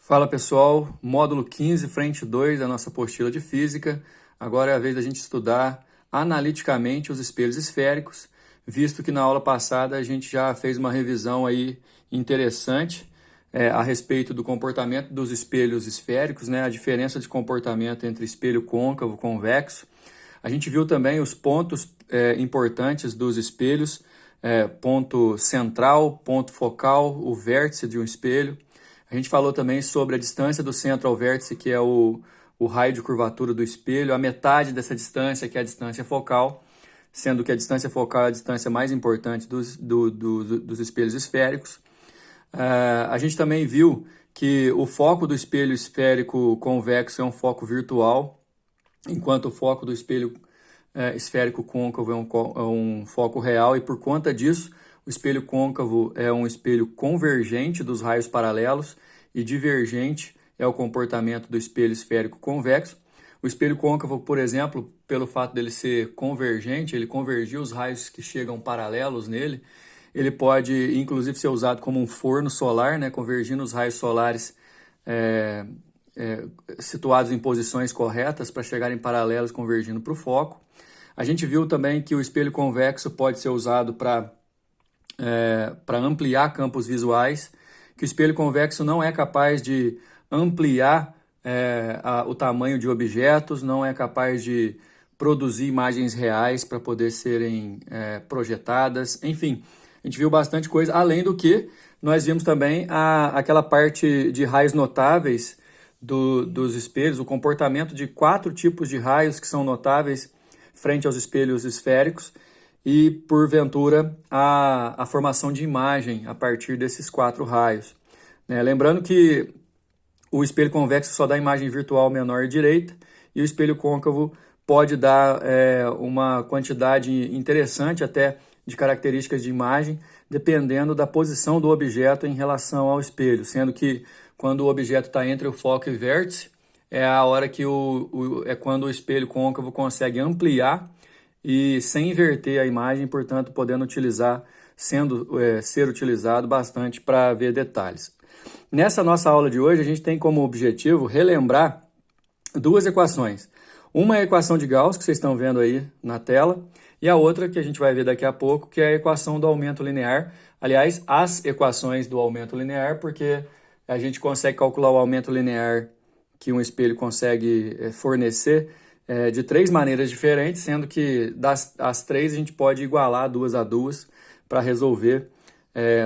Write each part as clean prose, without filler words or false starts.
Fala pessoal, módulo 15, frente 2 da nossa apostila de física. Agora é a vez da gente estudar analiticamente os espelhos esféricos, visto que na aula passada a gente já fez uma revisão aí interessante a respeito do comportamento dos espelhos esféricos, né, a diferença de comportamento entre espelho côncavo e convexo. A gente viu também os pontos importantes dos espelhos, ponto central, ponto focal, o vértice de um espelho. A gente falou também sobre a distância do centro ao vértice, que é o raio de curvatura do espelho, a metade dessa distância, que é a distância focal, sendo que a distância focal é a distância mais importante dos espelhos esféricos. A gente também viu que o foco do espelho esférico convexo é um foco virtual, enquanto o foco do espelho esférico côncavo é um foco real, e por conta disso, o espelho côncavo é um espelho convergente dos raios paralelos e divergente é o comportamento do espelho esférico convexo. O espelho côncavo, por exemplo, pelo fato dele ser convergente, ele convergir os raios que chegam paralelos nele, ele pode inclusive ser usado como um forno solar, né, convergindo os raios solares situados em posições corretas para chegarem paralelos convergindo para o foco. A gente viu também que o espelho convexo pode ser usado para ampliar campos visuais, que o espelho convexo não é capaz de ampliar o tamanho de objetos, não é capaz de produzir imagens reais para poder serem projetadas, enfim, a gente viu bastante coisa, além do que nós vimos também aquela parte de raios notáveis dos espelhos, o comportamento de 4 tipos de raios que são notáveis frente aos espelhos esféricos, e, porventura, a formação de imagem a partir desses 4 raios. Lembrando que o espelho convexo só dá imagem virtual menor e direita, e o espelho côncavo pode dar uma quantidade interessante até de características de imagem, dependendo da posição do objeto em relação ao espelho, sendo que quando o objeto está entre o foco e vértice, é a hora que é quando o espelho côncavo consegue ampliar e sem inverter a imagem, portanto, podendo ser utilizado bastante para ver detalhes. Nessa nossa aula de hoje, a gente tem como objetivo relembrar 2 equações. Uma é a equação de Gauss, que vocês estão vendo aí na tela, e a outra, que a gente vai ver daqui a pouco, que é a equação do aumento linear. Aliás, as equações do aumento linear, porque a gente consegue calcular o aumento linear que um espelho consegue fornecer de 3 maneiras diferentes, sendo que as 3 a gente pode igualar 2 a 2 para resolver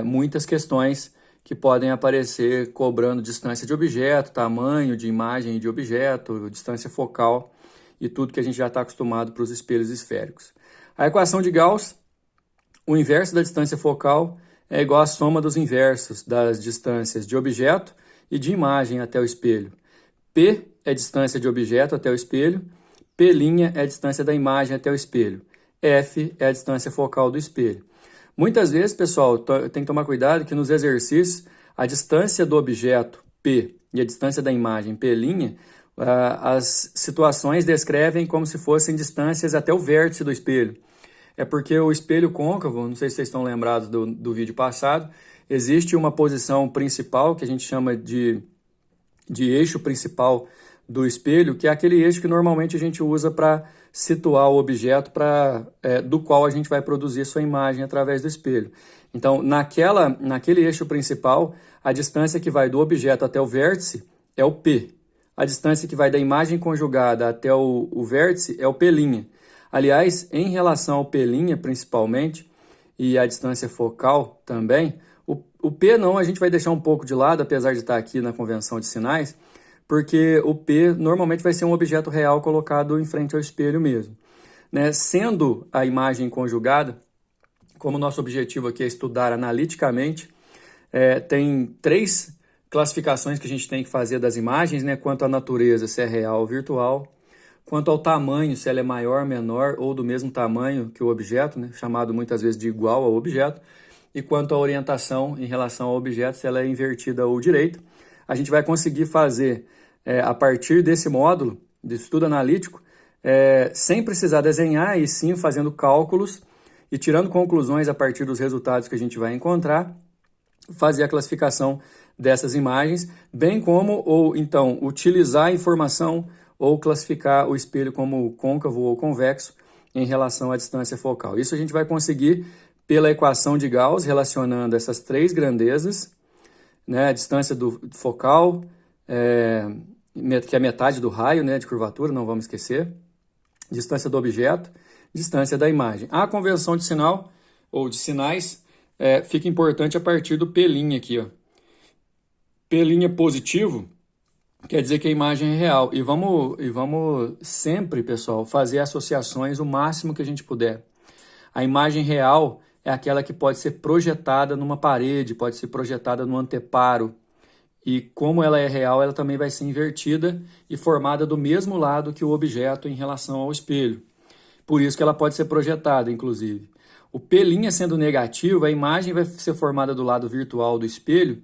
muitas questões que podem aparecer cobrando distância de objeto, tamanho de imagem de objeto, distância focal e tudo que a gente já está acostumado para os espelhos esféricos. A equação de Gauss, o inverso da distância focal é igual à soma dos inversos das distâncias de objeto e de imagem até o espelho. P é distância de objeto até o espelho, P' é a distância da imagem até o espelho, F é a distância focal do espelho. Muitas vezes, pessoal, tem que tomar cuidado que nos exercícios a distância do objeto, P, e a distância da imagem, P', as situações descrevem como se fossem distâncias até o vértice do espelho. É porque o espelho côncavo, não sei se vocês estão lembrados do vídeo passado, existe uma posição principal que a gente chama de eixo principal do espelho, que é aquele eixo que normalmente a gente usa para situar o objeto do qual a gente vai produzir sua imagem através do espelho. Então, naquele eixo principal, a distância que vai do objeto até o vértice é o P. A distância que vai da imagem conjugada até o vértice é o P'. Aliás, em relação ao P' principalmente, e a distância focal também, o P não, a gente vai deixar um pouco de lado, apesar de estar aqui na convenção de sinais, porque o P normalmente vai ser um objeto real colocado em frente ao espelho mesmo. Sendo a imagem conjugada, como o nosso objetivo aqui é estudar analiticamente, tem 3 classificações que a gente tem que fazer das imagens, quanto à natureza, se é real ou virtual, quanto ao tamanho, se ela é maior, menor ou do mesmo tamanho que o objeto, chamado muitas vezes de igual ao objeto, e quanto à orientação em relação ao objeto, se ela é invertida ou direita. A gente vai conseguir fazer, a partir desse módulo de estudo analítico, sem precisar desenhar, e sim fazendo cálculos e tirando conclusões a partir dos resultados que a gente vai encontrar, fazer a classificação dessas imagens, bem como ou então utilizar a informação ou classificar o espelho como côncavo ou convexo em relação à distância focal. Isso a gente vai conseguir pela equação de Gauss, relacionando essas três grandezas, né, a distância do focal, que é metade do raio, né, de curvatura, não vamos esquecer, distância do objeto, distância da imagem. A convenção de sinal ou de sinais fica importante a partir do P' aqui, ó. P' positivo quer dizer que a imagem é real. E vamos sempre, pessoal, fazer associações o máximo que a gente puder. A imagem real é aquela que pode ser projetada numa parede, pode ser projetada no anteparo. E como ela é real, ela também vai ser invertida e formada do mesmo lado que o objeto em relação ao espelho. Por isso que ela pode ser projetada, inclusive. O P' sendo negativo, a imagem vai ser formada do lado virtual do espelho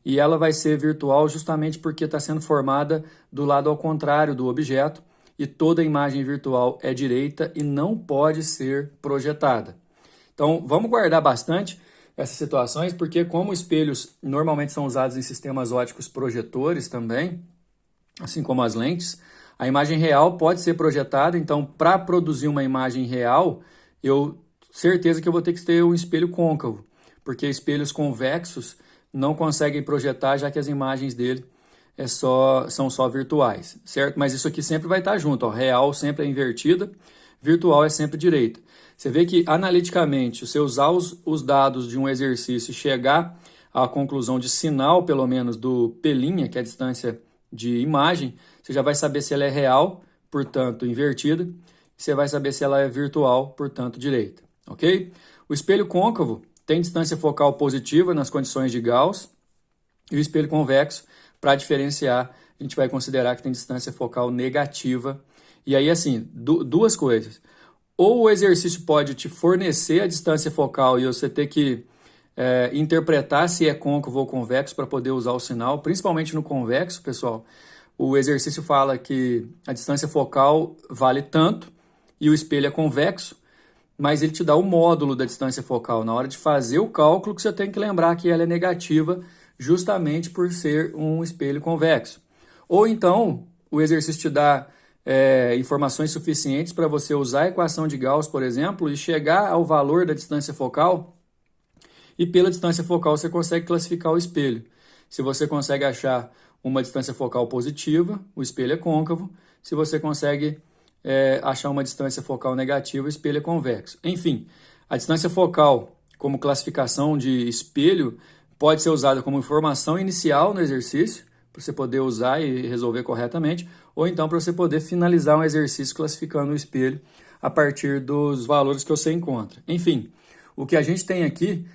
e ela vai ser virtual justamente porque está sendo formada do lado ao contrário do objeto e toda imagem virtual é direita e não pode ser projetada. Então, vamos guardar bastante essas situações, porque como espelhos normalmente são usados em sistemas óticos projetores também, assim como as lentes, a imagem real pode ser projetada. Então, para produzir uma imagem real, certeza que eu vou ter que ter um espelho côncavo, porque espelhos convexos não conseguem projetar, já que as imagens dele são só virtuais, certo? Mas isso aqui sempre vai estar junto, ó. Real sempre é invertida, virtual é sempre direita. Você vê que, analiticamente, se você usar os dados de um exercício e chegar à conclusão de sinal, pelo menos, do P', que é a distância de imagem, você já vai saber se ela é real, portanto, invertida, e você vai saber se ela é virtual, portanto, direita, ok? O espelho côncavo tem distância focal positiva nas condições de Gauss, e o espelho convexo, para diferenciar, a gente vai considerar que tem distância focal negativa. E aí, assim, duas coisas. Ou o exercício pode te fornecer a distância focal e você ter que interpretar se é côncavo ou convexo para poder usar o sinal, principalmente no convexo, pessoal. O exercício fala que a distância focal vale tanto e o espelho é convexo, mas ele te dá o módulo da distância focal. Na hora de fazer o cálculo, que você tem que lembrar que ela é negativa justamente por ser um espelho convexo. Ou então, o exercício te dá informações suficientes para você usar a equação de Gauss, por exemplo, e chegar ao valor da distância focal, e pela distância focal você consegue classificar o espelho. Se você consegue achar uma distância focal positiva, o espelho é côncavo. Se você consegue achar uma distância focal negativa, o espelho é convexo. Enfim, a distância focal como classificação de espelho pode ser usada como informação inicial no exercício, para você poder usar e resolver corretamente, ou então para você poder finalizar um exercício classificando o espelho a partir dos valores que você encontra. Enfim, o que a gente tem aqui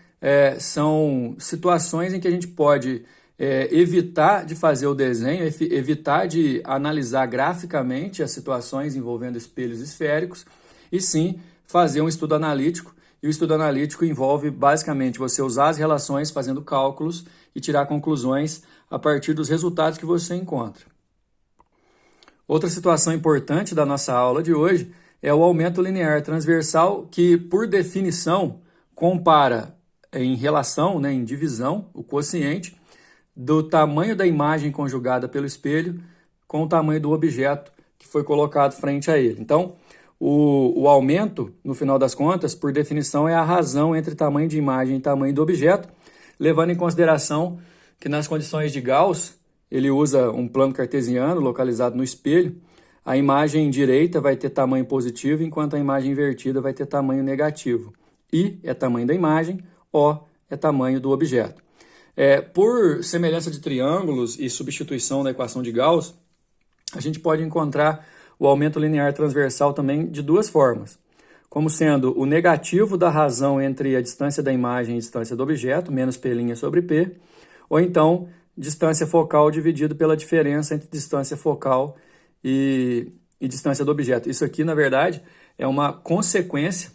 são situações em que a gente pode evitar de fazer o desenho, evitar de analisar graficamente as situações envolvendo espelhos esféricos, e sim fazer um estudo analítico. E o estudo analítico envolve basicamente você usar as relações fazendo cálculos e tirar conclusões a partir dos resultados que você encontra. Outra situação importante da nossa aula de hoje é o aumento linear transversal, que, por definição, compara em relação, em divisão, o quociente do tamanho da imagem conjugada pelo espelho com o tamanho do objeto que foi colocado frente a ele. Então, o aumento, no final das contas, por definição, é a razão entre tamanho de imagem e tamanho do objeto, levando em consideração que nas condições de Gauss, ele usa um plano cartesiano localizado no espelho. A imagem direita vai ter tamanho positivo, enquanto a imagem invertida vai ter tamanho negativo. I é tamanho da imagem, O é tamanho do objeto. Por semelhança de triângulos e substituição da equação de Gauss, a gente pode encontrar o aumento linear transversal também de duas formas, como sendo o negativo da razão entre a distância da imagem e a distância do objeto, menos P' sobre P, ou então distância focal dividido pela diferença entre distância focal e distância do objeto. Isso aqui, na verdade, é uma consequência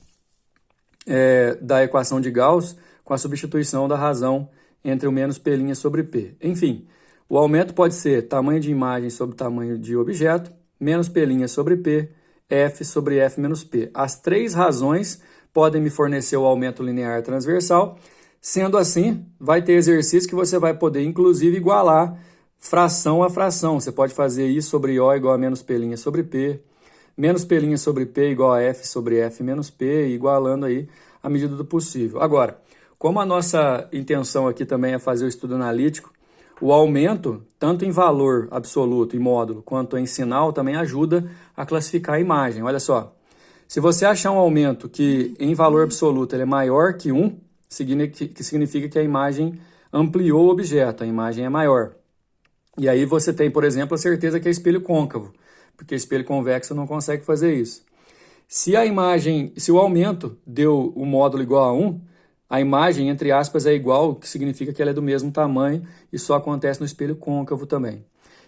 da equação de Gauss com a substituição da razão entre o menos P' sobre P. Enfim, o aumento pode ser tamanho de imagem sobre tamanho de objeto, menos P' sobre P, F sobre F menos P. As três razões podem me fornecer o aumento linear transversal. Sendo assim, vai ter exercício que você vai poder, inclusive, igualar fração a fração. Você pode fazer I sobre O igual a menos P' sobre P, menos P' sobre P igual a F sobre F menos P, igualando aí à medida do possível. Agora, como a nossa intenção aqui também é fazer o estudo analítico, o aumento, tanto em valor absoluto e módulo, quanto em sinal, também ajuda a classificar a imagem. Olha só, se você achar um aumento que em valor absoluto ele é maior que 1, significa que a imagem ampliou o objeto, a imagem é maior. E aí você tem, por exemplo, a certeza que é espelho côncavo, porque espelho convexo não consegue fazer isso. Se o aumento deu o módulo igual a 1, a imagem, entre aspas, é igual, o que significa que ela é do mesmo tamanho e só acontece no espelho côncavo também.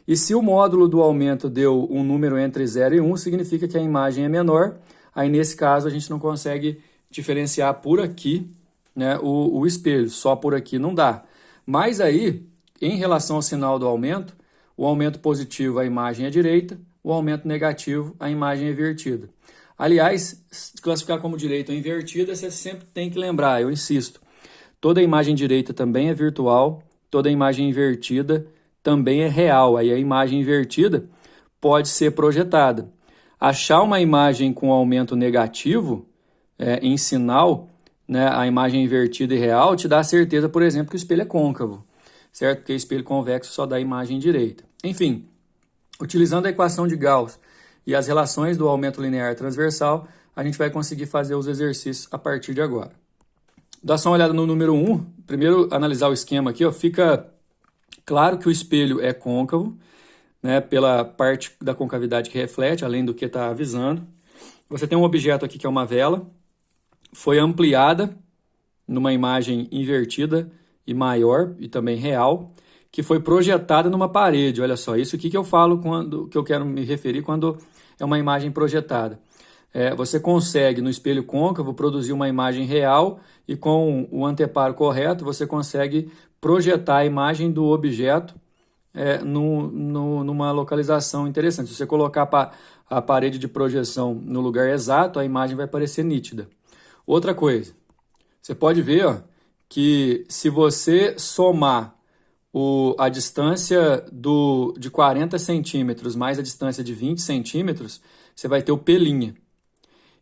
E se o módulo do aumento deu um número entre 0 e 1, significa que a imagem é menor. Aí, nesse caso, a gente não consegue diferenciar por aqui, né, o espelho, só por aqui não dá. Mas aí, em relação ao sinal do aumento, o aumento positivo, a imagem é direita, o aumento negativo, a imagem é invertida. Aliás, classificar como direita ou invertida, você sempre tem que lembrar, eu insisto, toda imagem direita também é virtual, toda imagem invertida também é real. Aí a imagem invertida pode ser projetada. Achar uma imagem com aumento negativo em sinal, né, a imagem invertida e real, te dá a certeza, por exemplo, que o espelho é côncavo, certo? Porque o espelho convexo só dá a imagem direita. Enfim, utilizando a equação de Gauss e as relações do aumento linear transversal, a gente vai conseguir fazer os exercícios a partir de agora. Dá só uma olhada no número 1. Primeiro, analisar o esquema aqui. Ó, fica claro que o espelho é côncavo, né, pela parte da concavidade que reflete, além do que está avisando. Você tem um objeto aqui que é uma vela, foi ampliada numa imagem invertida e maior, e também real, que foi projetada numa parede. Olha só, isso aqui que eu falo que eu quero me referir quando é uma imagem projetada. Você consegue, no espelho côncavo, produzir uma imagem real e com o anteparo correto, você consegue projetar a imagem do objeto numa localização interessante. Se você colocar a parede de projeção no lugar exato, a imagem vai parecer nítida. Outra coisa, você pode ver, ó, que se você somar a distância de 40 centímetros mais a distância de 20 centímetros, você vai ter o P'.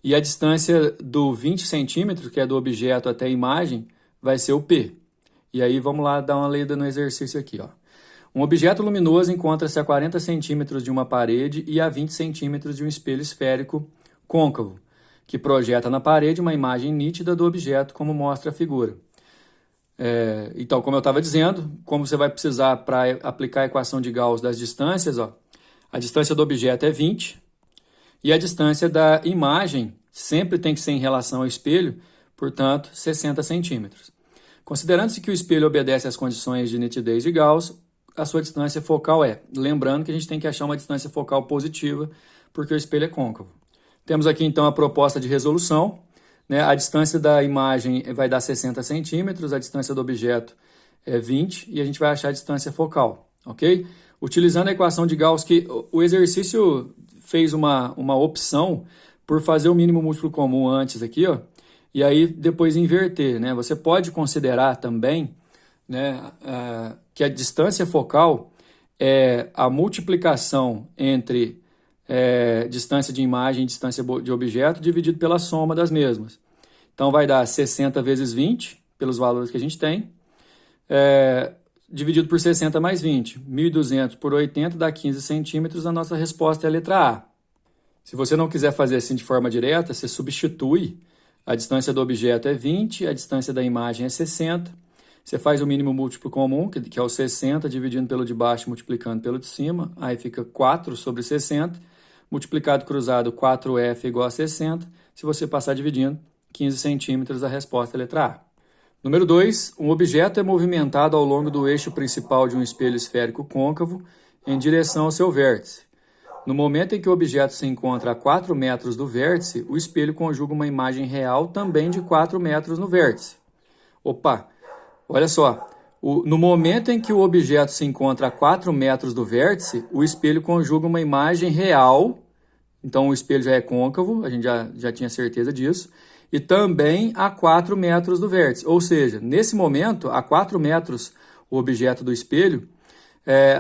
E a distância do 20 centímetros, que é do objeto até a imagem, vai ser o P. E aí vamos lá dar uma lida no exercício aqui. Ó. Um objeto luminoso encontra-se a 40 centímetros de uma parede e a 20 centímetros de um espelho esférico côncavo, que projeta na parede uma imagem nítida do objeto, como mostra a figura. Então, como eu estava dizendo, como você vai precisar para aplicar a equação de Gauss das distâncias, ó, a distância do objeto é 20 e a distância da imagem sempre tem que ser em relação ao espelho, portanto, 60 centímetros. Considerando-se que o espelho obedece às condições de nitidez de Gauss, a sua distância focal lembrando que a gente tem que achar uma distância focal positiva, porque o espelho é côncavo. Temos aqui, então, a proposta de resolução. A distância da imagem vai dar 60 centímetros, a distância do objeto é 20 e a gente vai achar a distância focal, ok? Utilizando a equação de Gauss, que o exercício fez uma opção por fazer o mínimo múltiplo comum antes aqui, ó, e aí depois inverter, né? Você pode considerar também, né, que a distância focal é a multiplicação entre distância de imagem e distância de objeto dividido pela soma das mesmas. Então vai dar 60 vezes 20, pelos valores que a gente tem, dividido por 60 mais 20. 1.200 por 80 dá 15 centímetros, a nossa resposta é a letra A. Se você não quiser fazer assim de forma direta, você substitui. A distância do objeto é 20, a distância da imagem é 60. Você faz o mínimo múltiplo comum, que é o 60, dividindo pelo de baixo, multiplicando pelo de cima. Aí fica 4 sobre 60. Multiplicado cruzado, 4F igual a 60. Se você passar dividindo, 15 centímetros, a resposta é a letra A. Número 2. Um objeto é movimentado ao longo do eixo principal de um espelho esférico côncavo em direção ao seu vértice. No momento em que o objeto se encontra a 4 metros do vértice, o espelho conjuga uma imagem real também de 4 metros no vértice. Opa! Olha só, no momento em que o objeto se encontra a 4 metros do vértice, o espelho conjuga uma imagem real, então o espelho já é côncavo, a gente já tinha certeza disso, e também a 4 metros do vértice. Ou seja, nesse momento, a 4 metros o objeto do espelho,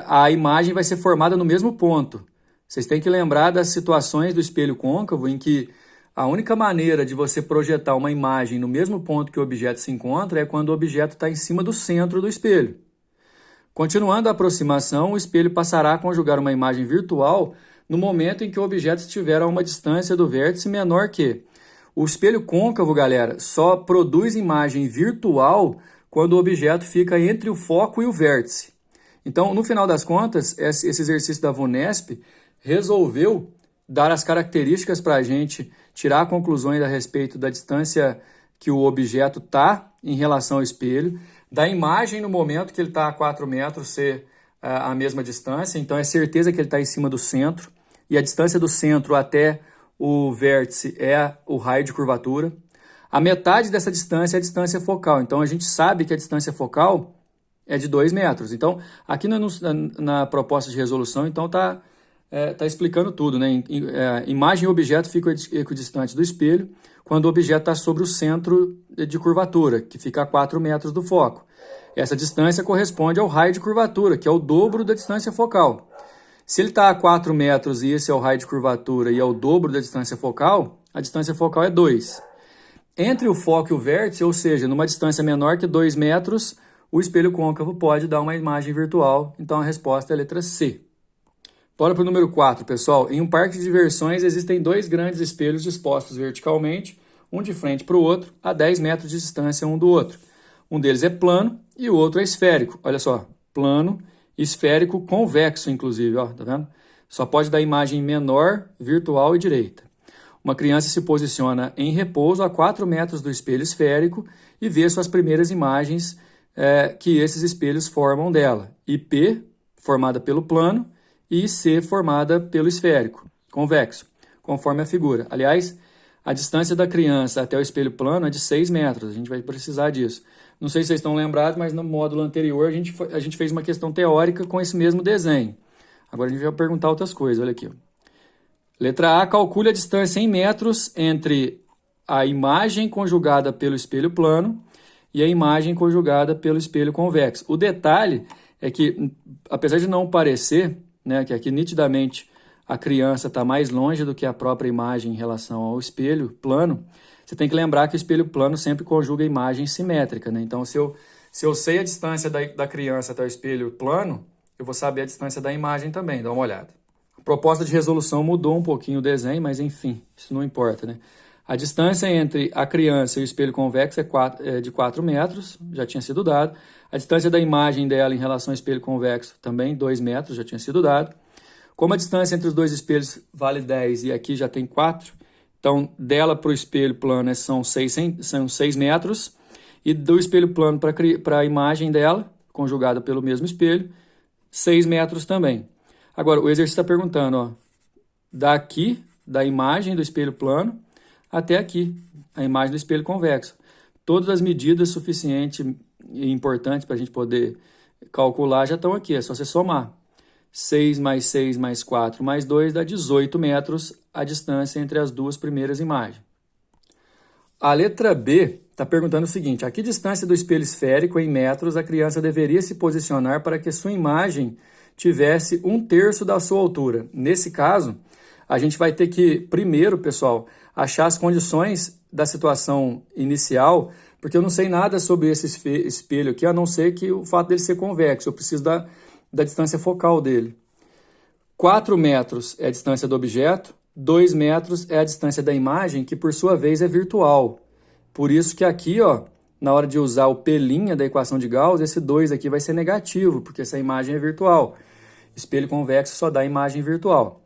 a imagem vai ser formada no mesmo ponto. Vocês têm que lembrar das situações do espelho côncavo em que a única maneira de você projetar uma imagem no mesmo ponto que o objeto se encontra é quando o objeto está em cima do centro do espelho. Continuando a aproximação, o espelho passará a conjugar uma imagem virtual no momento em que o objeto estiver a uma distância do vértice menor que. O espelho côncavo, galera, só produz imagem virtual quando o objeto fica entre o foco e o vértice. Então, no final das contas, esse exercício da VUNESP resolveu dar as características para a gente tirar conclusões a respeito da distância que o objeto está em relação ao espelho, da imagem no momento que ele está a 4 metros ser a mesma distância, então é certeza que ele está em cima do centro, e a distância do centro até o vértice é o raio de curvatura. A metade dessa distância é a distância focal, então a gente sabe que a distância focal é de 2 metros. Então, aqui na proposta de resolução, então tá explicando tudo, né? Imagem e objeto ficam equidistantes do espelho quando o objeto está sobre o centro de curvatura, que fica a 4 metros do foco. Essa distância corresponde ao raio de curvatura, que é o dobro da distância focal. Se ele está a 4 metros e esse é o raio de curvatura e é o dobro da distância focal, a distância focal é 2. Entre o foco e o vértice, ou seja, numa distância menor que 2 metros, o espelho côncavo pode dar uma imagem virtual. Então a resposta é a letra C. Bora para o número 4, pessoal. Em um parque de diversões existem 2 grandes espelhos dispostos verticalmente, um de frente para o outro, a 10 metros de distância um do outro. Um deles é plano e o outro é esférico. Olha só, plano, esférico, convexo, inclusive, ó, tá vendo? Só pode dar imagem menor, virtual e direita. Uma criança se posiciona em repouso a 4 metros do espelho esférico e vê suas primeiras imagens que esses espelhos formam dela. IP, formada pelo plano, e C, formada pelo esférico, convexo, conforme a figura. Aliás, a distância da criança até o espelho plano é de 6 metros, a gente vai precisar disso. Não sei se vocês estão lembrados, mas no módulo anterior a gente fez uma questão teórica com esse mesmo desenho. Agora a gente vai perguntar outras coisas, olha aqui. Letra A, calcule a distância em metros entre a imagem conjugada pelo espelho plano e a imagem conjugada pelo espelho convexo. O detalhe é que, apesar de não parecer, né, que aqui nitidamente a criança está mais longe do que a própria imagem em relação ao espelho plano, você tem que lembrar que o espelho plano sempre conjuga imagem simétrica, né? Então, se eu sei a distância da criança até o espelho plano, eu vou saber a distância da imagem também, dá uma olhada. A proposta de resolução mudou um pouquinho o desenho, mas enfim, isso não importa, né? A distância entre a criança e o espelho convexo é de 4 metros, já tinha sido dado. A distância da imagem dela em relação ao espelho convexo também 2 metros, já tinha sido dado. Como a distância entre os dois espelhos vale 10 e aqui já tem 4, então dela para o espelho plano são 6 metros e do espelho plano para a imagem dela, conjugada pelo mesmo espelho, 6 metros também. Agora, o exercício está perguntando, ó, daqui, da imagem do espelho plano, até aqui, a imagem do espelho convexo. Todas as medidas suficientes e importantes para a gente poder calcular já estão aqui, é só você somar. 6 mais 6 mais 4 mais 2 dá 18 metros a distância entre as duas primeiras imagens. A letra B está perguntando o seguinte, a que distância do espelho esférico em metros a criança deveria se posicionar para que sua imagem tivesse 1/3 da sua altura? Nesse caso, a gente vai ter que, primeiro, pessoal, achar as condições da situação inicial, porque eu não sei nada sobre esse espelho aqui, a não ser que o fato dele ser convexo, eu preciso da distância focal dele. 4 metros é a distância do objeto, 2 metros é a distância da imagem, que por sua vez é virtual. Por isso que aqui, ó, na hora de usar o P' da equação de Gauss, esse 2 aqui vai ser negativo, porque essa imagem é virtual. Espelho convexo só dá imagem virtual.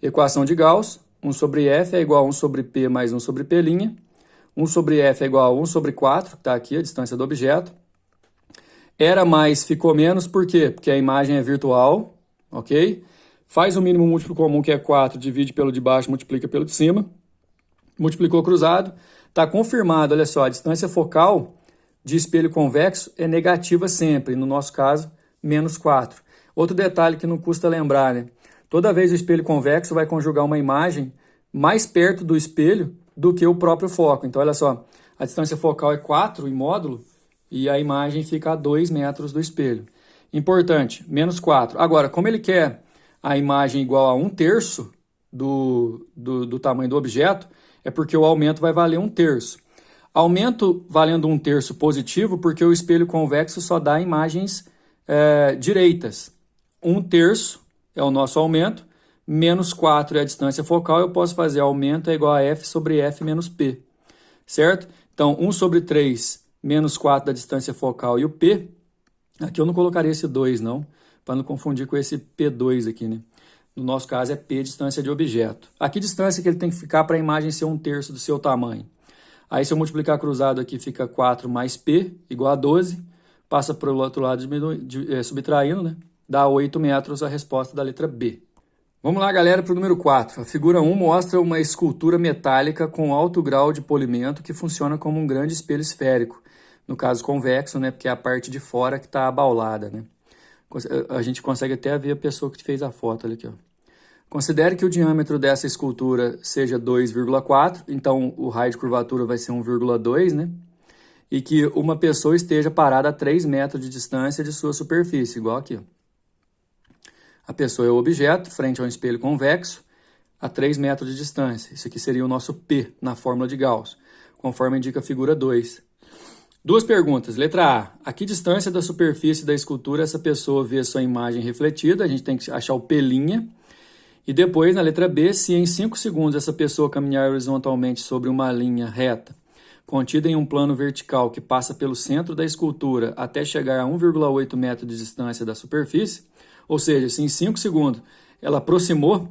Equação de Gauss, 1 sobre F é igual a 1 sobre P mais 1 sobre P'. 1 sobre F é igual a 1 sobre 4, que está aqui a distância do objeto. Era mais, ficou menos, por quê? Porque a imagem é virtual, ok? Faz o mínimo múltiplo comum, que é 4, divide pelo de baixo, multiplica pelo de cima. Multiplicou cruzado, está confirmado, olha só, a distância focal de espelho convexo é negativa sempre, no nosso caso, menos 4. Outro detalhe que não custa lembrar, né? Toda vez o espelho convexo vai conjugar uma imagem mais perto do espelho do que o próprio foco. Então, olha só, a distância focal é 4 em módulo e a imagem fica a 2 metros do espelho. Importante, menos 4. Agora, como ele quer a imagem igual a 1/3 do tamanho do objeto, é porque o aumento vai valer 1/3. Aumento valendo 1/3 positivo porque o espelho convexo só dá imagens direitas. 1/3 é o nosso aumento, menos 4 é a distância focal, eu posso fazer aumento é igual a F sobre F menos P, certo? Então, 1 sobre 3 menos 4 da distância focal e o P, aqui eu não colocaria esse 2 não, para não confundir com esse P2 aqui, né? No nosso caso é P, distância de objeto. Aqui distância que ele tem que ficar para a imagem ser 1/3 do seu tamanho. Aí se eu multiplicar cruzado aqui fica 4 mais P igual a 12, passa para o outro lado subtraindo, né? Dá 8 metros a resposta da letra B. Vamos lá, galera, para o número 4. A figura 1 mostra uma escultura metálica com alto grau de polimento que funciona como um grande espelho esférico. No caso convexo, né? Porque é a parte de fora que está abaulada, né? A gente consegue até ver a pessoa que fez a foto ali aqui, ó. Considere que o diâmetro dessa escultura seja 2,4, então o raio de curvatura vai ser 1,2, né? E que uma pessoa esteja parada a 3 metros de distância de sua superfície, igual aqui, ó. A pessoa é o objeto, frente a um espelho convexo, a 3 metros de distância. Isso aqui seria o nosso P na fórmula de Gauss, conforme indica a figura 2. Duas perguntas. Letra A. A que distância da superfície da escultura essa pessoa vê sua imagem refletida? A gente tem que achar o P'. E depois, na letra B, se em 5 segundos essa pessoa caminhar horizontalmente sobre uma linha reta, contida em um plano vertical que passa pelo centro da escultura até chegar a 1,8 metro de distância da superfície, ou seja, se em 5 segundos ela aproximou,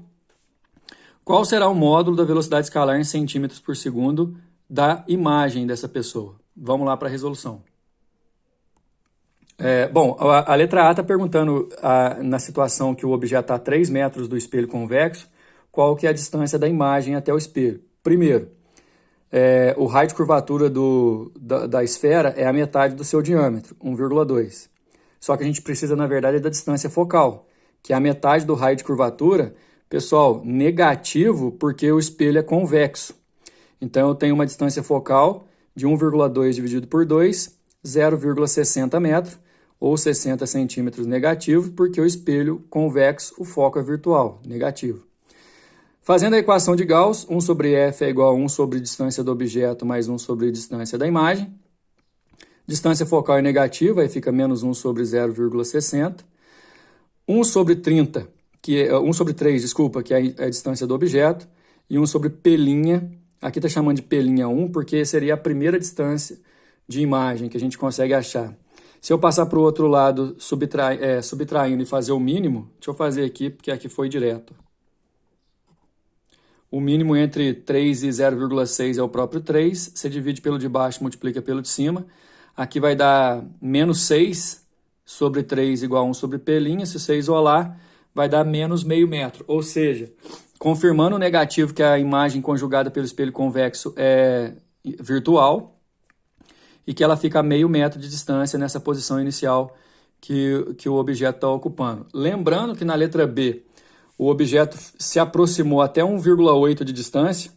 qual será o módulo da velocidade escalar em centímetros por segundo da imagem dessa pessoa? Vamos lá para a resolução. Bom, a letra A está perguntando, na situação que o objeto está a 3 metros do espelho convexo, qual que é a distância da imagem até o espelho. Primeiro, o raio de curvatura da esfera é a metade do seu diâmetro, 1,2. Só que a gente precisa, na verdade, da distância focal, que é a metade do raio de curvatura, pessoal, negativo, porque o espelho é convexo. Então, eu tenho uma distância focal de 1,2 dividido por 2, 0,60 metros, ou 60 centímetros negativo, porque o espelho convexo, o foco é virtual, negativo. Fazendo a equação de Gauss, 1 sobre F é igual a 1 sobre distância do objeto mais 1 sobre distância da imagem. Distância focal é negativa, aí fica menos 1 sobre 0,60. 1 sobre 30, 1 sobre 3, desculpa, que é a distância do objeto. E 1 sobre P', aqui está chamando de P'1, porque seria a primeira distância de imagem que a gente consegue achar. Se eu passar para o outro lado subtraindo e fazer o mínimo, deixa eu fazer aqui, porque aqui foi direto. O mínimo entre 3 e 0,6 é o próprio 3, você divide pelo de baixo, multiplica pelo de cima. Aqui vai dar menos 6 sobre 3 igual a 1 sobre P', se você isolar, vai dar menos meio metro. Ou seja, confirmando o negativo que a imagem conjugada pelo espelho convexo é virtual, e que ela fica a meio metro de distância nessa posição inicial que o objeto está ocupando. Lembrando que na letra B, o objeto se aproximou até 1,8 de distância.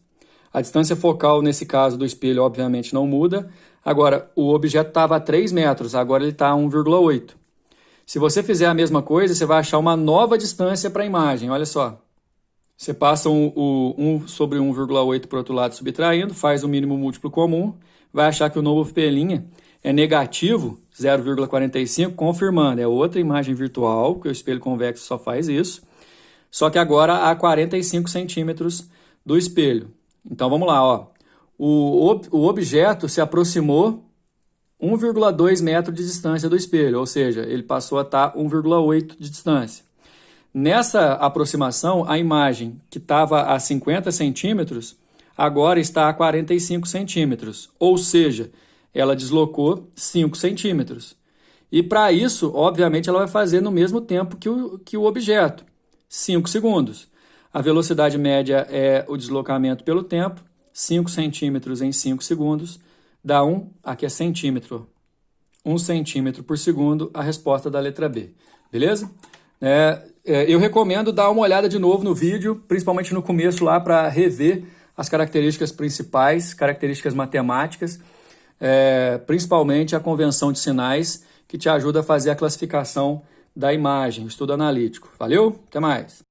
A distância focal, nesse caso do espelho, obviamente não muda. Agora, o objeto estava a 3 metros, agora ele está a 1,8. Se você fizer a mesma coisa, você vai achar uma nova distância para a imagem. Olha só. Você passa o 1 sobre 1,8 para o outro lado subtraindo, faz o mínimo múltiplo comum, vai achar que o novo P' é negativo, 0,45, confirmando. É outra imagem virtual, que o espelho convexo só faz isso. Só que agora a 45 centímetros do espelho. Então vamos lá, ó. O objeto se aproximou 1,2 metro de distância do espelho, ou seja, ele passou a estar 1,8 de distância. Nessa aproximação, a imagem que estava a 50 centímetros agora está a 45 centímetros, ou seja, ela deslocou 5 centímetros. E para isso, obviamente, ela vai fazer no mesmo tempo que o objeto, 5 segundos. A velocidade média é o deslocamento pelo tempo, 5 centímetros em 5 segundos, dá aqui é centímetro, 1 centímetro por segundo, a resposta da letra B, beleza? Eu recomendo dar uma olhada de novo no vídeo, principalmente no começo lá para rever as características principais, características matemáticas, principalmente a convenção de sinais, que te ajuda a fazer a classificação da imagem, o estudo analítico. Valeu? Até mais!